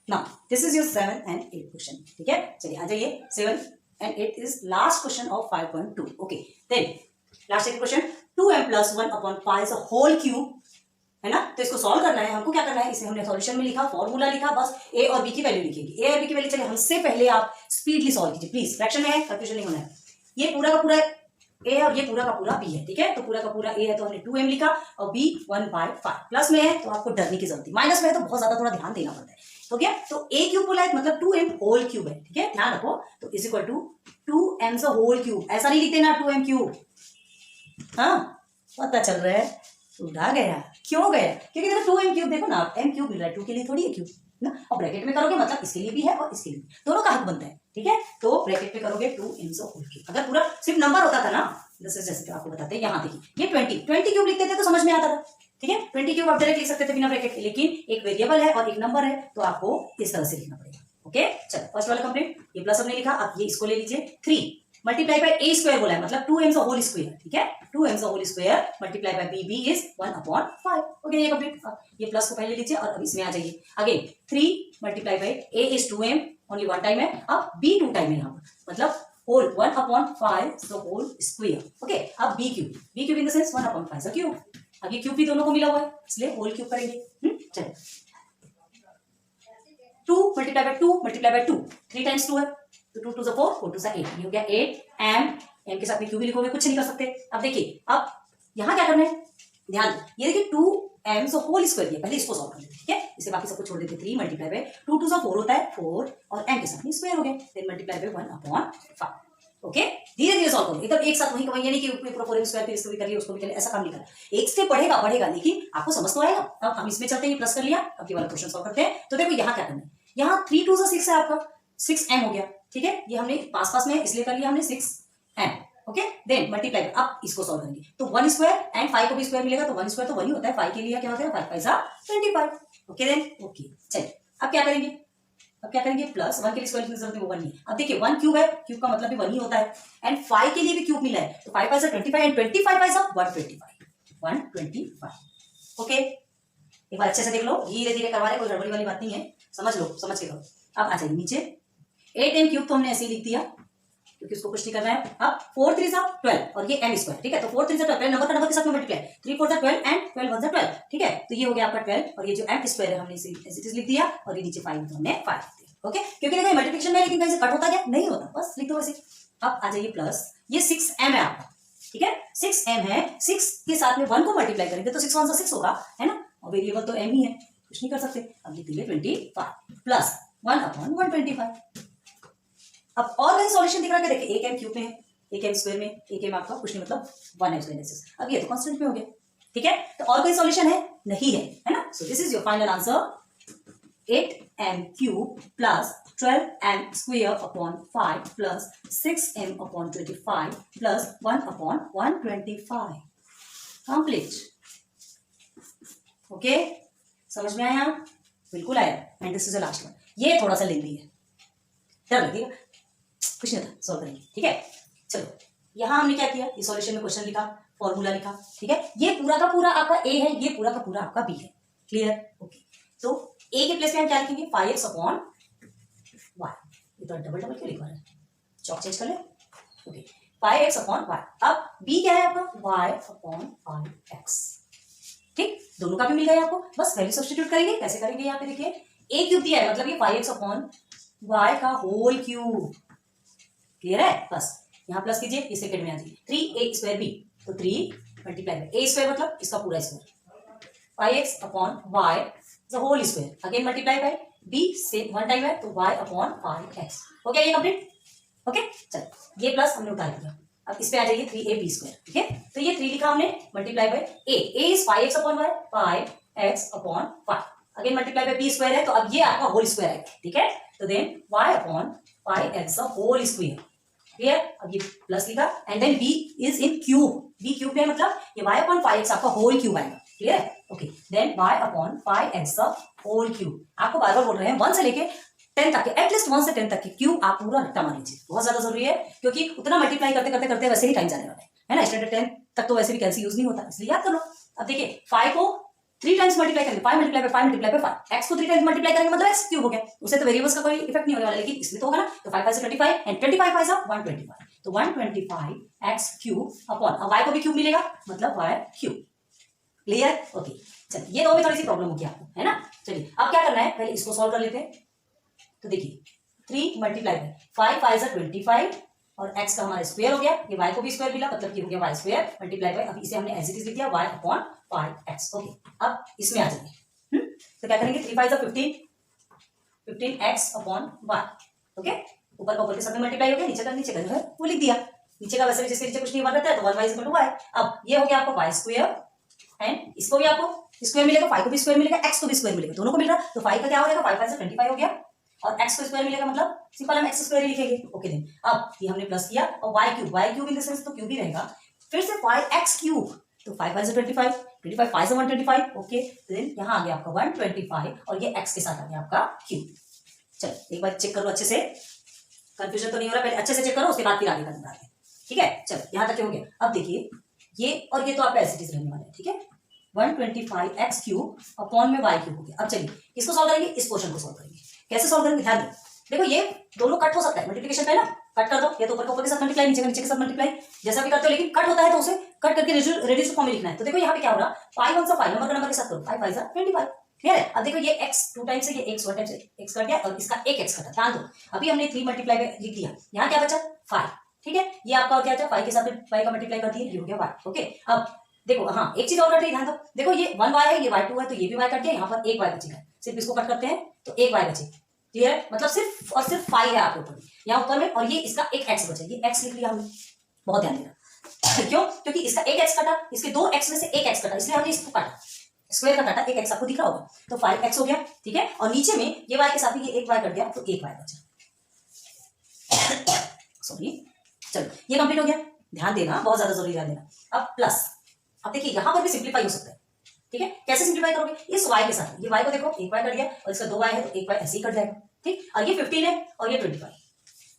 Now this is your 7 and 8 question. ठीक है, चलिए आ जाइए. 7 and 8 is last question of 5.2. Okay, then last question 2m plus 1 upon pi is a whole cube, है ना. तो इसको सॉल्व करना है. हमको क्या करना है, इसे हमने सॉल्यूशन में लिखा, फॉर्मूला लिखा, बस ए और बी की वैल्यू लिखेगी. ए और बी की वैल्यू. चलिए हमसे पहले आप स्पीडली सॉल्व कीजिए प्लीज. फ्रैक्शन में है, कंफ्यूजन नहीं होना है. ये पूरा का पूरा ए और ये पूरा का पूरा बी है. ठीक है, तो पूरा का पूरा ए है तो हमने 2m लिखा और बी 1/5. प्लस में है तो आपको डरने की जरूरत नहीं, माइनस में है तो बहुत ज्यादा थोड़ा ध्यान देना पड़ता है. तो क्या, तो ए क्यूब बोला है मतलब 2m होल क्यूब है. ठीक है, ध्यान रखो. तो is equal to 2m whole cube. ऐसा नहीं लिखते ना 2m क्यूब. हाँ, पता चल रहा है, उड़ा गया. क्यों गया, क्योंकि देखो 2m क्यूब देखो ना, आप m क्यूब मिल रहा है, 2 के लिए थोड़ी है क्यूब ना. और ब्रैकेट में करोगे मतलब इसके लिए भी है और इसके लिए भी, दोनों का हक बनता है. ठीक है, तो ब्रैकेट में करोगे 2m होल क्यूब. अगर पूरा सिर्फ नंबर होता था ना, जैसे आपको बताते हैं, यहाँ देखिए ये 20 क्यूब लिखते थे तो समझ में आता था. ठीक है, 20 क्यूब आप डायरेक्ट लिख सकते थे बिना ब्रैकेट के, लेकिन एक वेरिएबल है और एक नंबर है तो आपको इस तरह से लिखना पड़ेगा. ओके, चलो फर्स्ट वाला कंप्लीट. ये प्लस हमने लिखा, अब ये इसको ले लीजिए. 3 मल्टीप्लाई बाय ए स्क्वायर बोला है, मतलब 2m होल स्क्वायर. ठीक है, 2m whole square multiply by b is 1/5. Okay, ये कंप्लीट. ये प्लस को पहले लीजिए और अब इसमें आ जाइए. Again 3 multiply by a is 2m, only 1 time है. अब b 2 टाइम है यहाँ पर, मतलब whole 1/5 the whole square. Okay, अब b cube in the sense 1/5 cube. आगे क्यूब भी दोनों को मिला हुआ है इसलिए होल क्यूब करेंगे. चलो 2 multiply by 2 multiply by 2, 3 times 2 है तो 2 2 4, 4 2 8. ये हो गया 8 m के साथ में क्यूब भी लिखोगे, कुछ नहीं कर सकते. अब देखिए, अब यहाँ क्या करना है, ध्यान दो. ये देखिए 2m होल स्क्वायर, ये पहले इसको सॉल्व कर लेते. ठीक है, इसे बाकी सबको छोड़ देते. 3 मल्टीप्लाई बाय 2 2 4 होता है 4 और m के साथ में स्क्वायर हो गया, देन मल्टीप्लाई बाय 1/5. ओके, धीरे धीरे सॉल्व करो, एकदम एक साथ वही कमाइए नहीं कि पूरा 4m स्क्वायर फिर इसको भी करिए उसको भी करिए, ऐसा काम नहीं करना. एक स्टेप बढ़ेगा, लेकिन आपको समझ तो आएगा. अब हम इसमें चलते हैं, प्लस कर लिया. अब ये वाला क्वेश्चन सॉल्व करते हैं. तो देखो यहाँ क्या करना है, यहाँ 3 2 6 है आपका, 6m हो गया. ठीक है, ये हमने पास में इसलिए कर लिया हमने 6m. Okay, then multiply. अब इसको सॉल्व करेंगे तो 1 स्क्वायर एंड 5 को भी स्क्वायर मिलेगा तो 1 स्क्वायर तो 1 ही होता है. 5 के लिए क्या होता है, 5 5 25. ओके देन, ओके चलिए अब क्या करेंगे, प्लस 1 के लिए स्क्वायर की जरूरत है, वो 1 नहीं. अब देखिए 1 क्यूब है, क्यूब का मतलब भी 1 ही होता है. एंड 5 के लिए भी क्यूब मिला है तो 5 5 25 एंड 25 5 125. ओके, एक बार अच्छे से देख लो, धीरे धीरे करवा रहे, कोई गड़बड़ी वाली बात नहीं है, समझ लो, समझ के करो. अब आ जाइए नीचे. 8m क्यूब तो हमने ऐसे ही लिख दिया क्योंकि उसको कुछ नहीं करना है. अब 4 3 12 और ये m स्क्वायर. ठीक है, तो 4 3 12 नंबर का नंबर के साथ में मल्टीप्लाई, 3 4 12 एंड 12 1 12. ठीक है, तो ये हो गया आपका 12 और ये जो m स्क्वायर है हमने इसे लिख दिया और ये नीचे 5 तो हमने 5 लिख दिया. ओके, क्योंकि देखो मल्टीप्लिकेशन में लेकिन कहीं से कट होता क्या, नहीं होता, बस लिख दो वैसे. अब आ जाइए प्लस, ये 6m है आपका. ठीक है, 6m है, 6 के साथ में 1 को मल्टीप्लाई करेंगे तो 6 1 6 होगा, है ना, और वेरिएबल तो m ही है, कुछ नहीं कर सकते. अब लिख दिए 25 प्लस 1/125. अब और कहीं सॉल्यूशन दिख रहा है, देखिए एक m क्यूब में है, एक m स्क्वायर में, एक m आपका कुछ नहीं मतलब 1m स्क्वायर. अब ये तो कांस्टेंट में हो गया. ठीक है, तो और कोई सॉल्यूशन है नहीं है ना. So this is your final answer, 8m cube plus 12m square upon 5 plus 6m upon 25 plus 1/125. Complete. Okay, समझ में आया, बिल्कुल आया. And this is the last one. ये थोड़ा सा लेंदी है, डर लगेगा, कुछ नहीं था, सॉल्व करेंगे. ठीक है, चलो यहाँ हमने क्या किया, ये सॉल्यूशन में क्वेश्चन लिखा, फॉर्मूला लिखा. ठीक है, ये पूरा का पूरा आपका a है, ये पूरा का पूरा आपका b है. क्लियर. ओके, तो a के प्लेस में हम क्या लिखेंगे, 5x अपॉन y. ये तो डबल क्यों लिखा है, चौक चेंज कर ले. Okay, 5x upon y. अब b क्या है आपका, y अपॉन 5x. ठीक, दोनों का भी मिल गया आपको, बस वैल्यू सब्स्टिट्यूट करेंगे. कैसे करेंगे, यहाँ पे देखिए a क्यूब दिया है, मतलब ये 5x अपॉन y का होल क्यूब. क्लियर है, बस यहाँ प्लस कीजिए, इस सेकंड में आ जाइए. 3a स्क्वायर b, तो 3 मल्टीप्लाई बाय a स्क्वायर मतलब इसका पूरा square, 5x upon y the whole square. Again multiply by b से 1 टाइम है तो y अपॉन 5x. हो गया ये कंप्लीट. ओके, चलो ये प्लस हमने उतार दिया. अब इस पे आ जाइए 3ab स्क्वायर. ठीक है, तो ये 3 लिखा हमने, multiply by a is 5x upon y, 5x upon 5. Again multiply by b square है तो अब ये आपका होल स्क्वायर है. ठीक है, तो then y upon 5x whole square. Clear. अब ये प्लस लिखा and then b is in cube. b cube है मतलब ये y अपॉन 5x आपका होल क्यूब आएगा. क्लियर है. Okay, then y upon 5x whole cube. आपको बार बार बोल रहे हैं 1 से लेके 10 तक के, एटलीस्ट 1 से 10 तक के क्यूब आप पूरा रट्टा मान लीजिए, बहुत ज्यादा जरूरी है क्योंकि उतना मल्टीप्लाई करते करते करते वैसे ही टाइम जाने वाला है ना. स्टैंडर्ड 10 तक तो वैसे भी कैलसी यूज नहीं होता, इसलिए याद कर लो. अब देखिए 5 को 3 टाइम्स मल्टीप्लाई करेंगे 5 multiply by 5 multiply by 5 x को 3 टाइम्स मल्टीप्लाई करेंगे मतलब x क्यूब हो गया, उससे तो वेरिएबल्स का कोई इफेक्ट नहीं होने वाला, लेकिन इसमें तो होगा ना। तो 5 5 से 25 एंड 25 5 से 125, तो 125 x क्यूब अपॉन, अब y को भी क्यूब मिलेगा मतलब y क्यूब। क्लियर? ओके, चलिए ये दो में थोड़ी सी प्रॉब्लम होगी आपको, है ना। चलिए अब क्या करना है, पहले इसको सॉल्व कर लेते हैं। तो देखिए 3 मल्टीप्लाई बाय 5 5 से 25 और x का हमारा स्क्वायर हो गया, ये y को भी स्क्वायर मिला मतलब ये हो गया y स्क्वायर मल्टीप्लाई बाय, अब इसे हमने एज इट इज लिख दिया y अपॉन 5x। ओके, अब इसमें आ जाएंगे। तो क्या करेंगे, 3 5 से 15 15x अपॉन y। ओके, ऊपर का ऊपर के साथ में मल्टीप्लाई हो गया, नीचे का जो है वो लिख दिया। नीचे का वैसे भी जिसके नीचे कुछ नहीं बन रहता है तो 1y इक्वल टू y। अब ये हो गया आपको y स्क्वायर एंड इसको भी आपको स्क्वायर मिलेगा, 5 को भी स्क्वायर मिलेगा, x को भी स्क्वायर मिलेगा, दोनों को मिल रहा है। तो 5 का क्या हो जाएगा, 5 5 से 25 हो गया और x को स्क्वायर मिलेगा मतलब सिंपल हम x स्क्वायर ही लिखेंगे। ओके देन अब ये हमने प्लस किया और y cube in the sense तो क्यूब ही रहेगा, फिर से 5x क्यूब, तो 5 5 से 25 25 5 से 125। ओके, देन यहाँ आ गया आपका 125 और ये x के साथ आ गया आपका क्यूब। चलो एक बार चेक करो अच्छे से, कंफ्यूजन तो नहीं हो रहा, पहले अच्छे से चेक करो उसके बाद फिर आगे करना है। ठीक है, चलो यहाँ तक हो गया। अब देखिए ये और ये तो आपका एज इट इज रहने वाला है। ठीक है, 125x क्यूब अपॉन में y क्यूब हो गया। अब चलिए इसको सॉल्व करेंगे, इस क्वेश्चन को सॉल्व करेंगे। कैसे सॉल्व करेंगे, ध्यान दो। देखो ये दोनों कट हो सकता है, मल्टीप्लिकेशन है ना, कट कर दो, ये तो ऊपर का ऊपर के साथ मल्टीप्लाई, नीचे का नीचे के साथ मल्टीप्लाई, जैसा भी करते हो, लेकिन कट होता है तो उसे कट करके रेड्यूस फॉर्म में लिखना है। तो देखो यहाँ पे क्या हो रहा, 5 1 से 5 नंबर का नंबर के साथ करो, 5 5 से 25। क्लियर है? अब देखो ये x 2 टाइम्स से ये x 1 टाइम्स से x कट गया और इसका एक x कटा। ध्यान दो, अभी हमने 3 मल्टीप्लाई लिख दिया, यहाँ क्या बचा 5। ठीक है, ये आपका क्या था, 5 के साथ 5 का मल्टीप्लाई कर दिया, ये हो गया y। ओके, अब देखो हाँ एक चीज और कट रही, ध्यान दो। देखो ये 1y है, ये y2 है, तो ये भी y कट गया, यहाँ पर एक y बचेगा, सिर्फ इसको कट करते हैं तो एक y बचे। क्लियर है? मतलब सिर्फ और सिर्फ 5 है आपके ऊपर, यहाँ ऊपर में, और ये इसका एक x बचा, ये x लिख लिया हमने। बहुत ध्यान देना क्यों, क्योंकि इसका एक x कटा, इसके दो x में से एक x कटा, इसलिए हमने इसको काटा, स्क्वायर का काटा, एक x आपको दिख रहा होगा, तो 5x हो गया। ठीक है, और नीचे में ये y के साथ ये एक y कट गया, तो एक y बचा। सॉरी, चलो ये कंप्लीट हो गया। ध्यान देना, बहुत ज्यादा जरूरी ध्यान देना। अब प्लस, अब देखिए यहाँ पर भी सिंप्लीफाई हो सकता है। ठीक है, कैसे सिंप्लीफाई करोगे, इस y के साथ, ये y को देखो एक y कट गया और इसका 2y है तो एक y ऐसे ही कट जाएगा। ठीक, और ये 15 है और ये 25,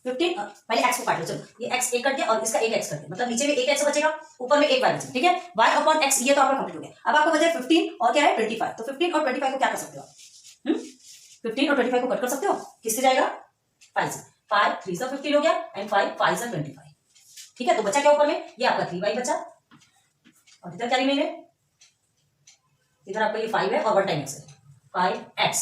15 पहले x को काट लो। चलो ये x एक कट गया और इसका एक x कट गया, मतलब नीचे में एक x बचेगा, ऊपर में एक y बचेगा। ठीक है, y अपॉन x, ये तो आपका कंप्लीट हो गया। अब आपको बचा 15 और क्या है 25, तो 15 और 25 को क्या कर सकते हो आप, 15 और 25 को कट कर सकते हो, किससे जाएगा 5 से, 5 3 से 15 हो गया एंड 5 5 से 25। ठीक है, तो बचा क्या ऊपर में, ये आपका 3y बचा और इधर क्या रिमेन है, इधर आपका ये 5 है और 1 टाइम x है, 5x।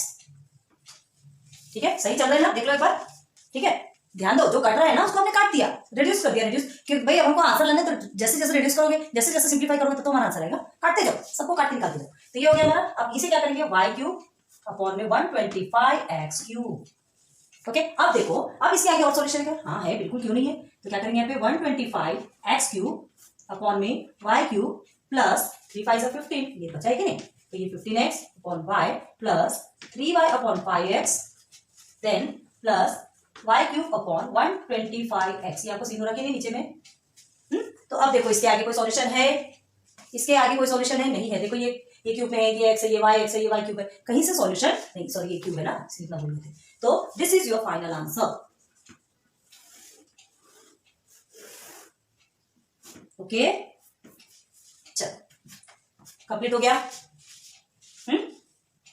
ठीक है, सही चल रहा है ना, देख लो एक बार। ठीक है, ध्यान दो, जो कट रहा है ना उसको हमने काट दिया, रिड्यूस कर दिया, रिड्यूस, क्योंकि भाई अब हमको आंसर लेना है, तो जैसे जैसे रिड्यूस करोगे, जैसे जैसे सिंप्लीफाई करोगे तो हमारा आंसर आएगा। काटते जाओ, सबको काट के निकालते जाओ। तो ये हो गया हमारा। अब इसे क्या करेंगे, y क्यूब अपॉन में 125x क्यूब। ओके, अब देखो, अब इसके आगे और सॉल्यूशन है क्या, हाँ है, बिल्कुल, क्यों नहीं है। तो क्या करेंगे यहाँ पे 125x क्यूब अपॉन में y क्यूब प्लस 3 5 15, ये बचा है कि नहीं, तो ये 15x upon y plus 3y upon 5x then plus y cube upon 125x, ये आपको सीन हो रहा है नीचे में। तो अब देखो इसके आगे कोई सॉल्यूशन है, इसके आगे कोई सॉल्यूशन है, नहीं है। देखो ये क्यूब में है, ये x है, ये y x है, ये y क्यूब है, कहीं से सॉल्यूशन नहीं, सॉरी ये क्यूब है ना, इतना बोल रहे थे। तो this is your final answer. Okay, चलो कंप्लीट हो गया।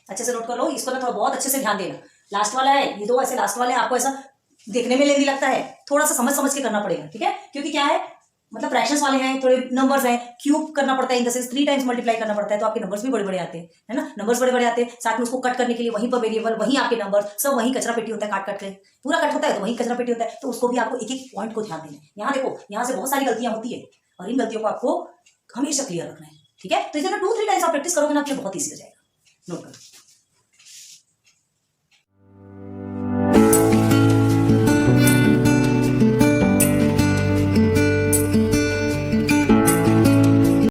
अच्छे से नोट कर लो इसको ना, थोड़ा बहुत अच्छे से ध्यान देना। लास्ट वाला है, ये दो ऐसे लास्ट वाले आपको ऐसा देखने में लेंदी लगता है, थोड़ा सा समझ समझ के करना पड़ेगा। ठीक है, क्योंकि क्या है, मतलब फ्रैक्शंस वाले हैं, थोड़े नंबर्स हैं, क्यूब करना पड़ता है, इन द सेंस 3 टाइम्स मल्टीप्लाई करना पड़ता है, तो आपके नंबर्स भी बड़े बड़े आते हैं, है ना, नंबर्स बड़े बड़े आते हैं। साथ में उसको कट करने के लिए वहीं पर वेरिएबल, वहीं आपके नंबर, सब वहीं कचरा पेटी होता है, काट काट के पूरा कट होता है, तो वहीं कचरा पेटी होता है, तो उसको भी आपको एक एक पॉइंट को ध्यान देना है। यहाँ देखो, यहाँ से बहुत सारी गलतियां होती है और इन गलतियों को आपको हमेशा क्लियर रखना है। ठीक है, तो इसे 2-3 टाइम्स आप प्रैक्टिस करोगे ना, आपके बहुत ईजी हो जाएगा। नोट करो।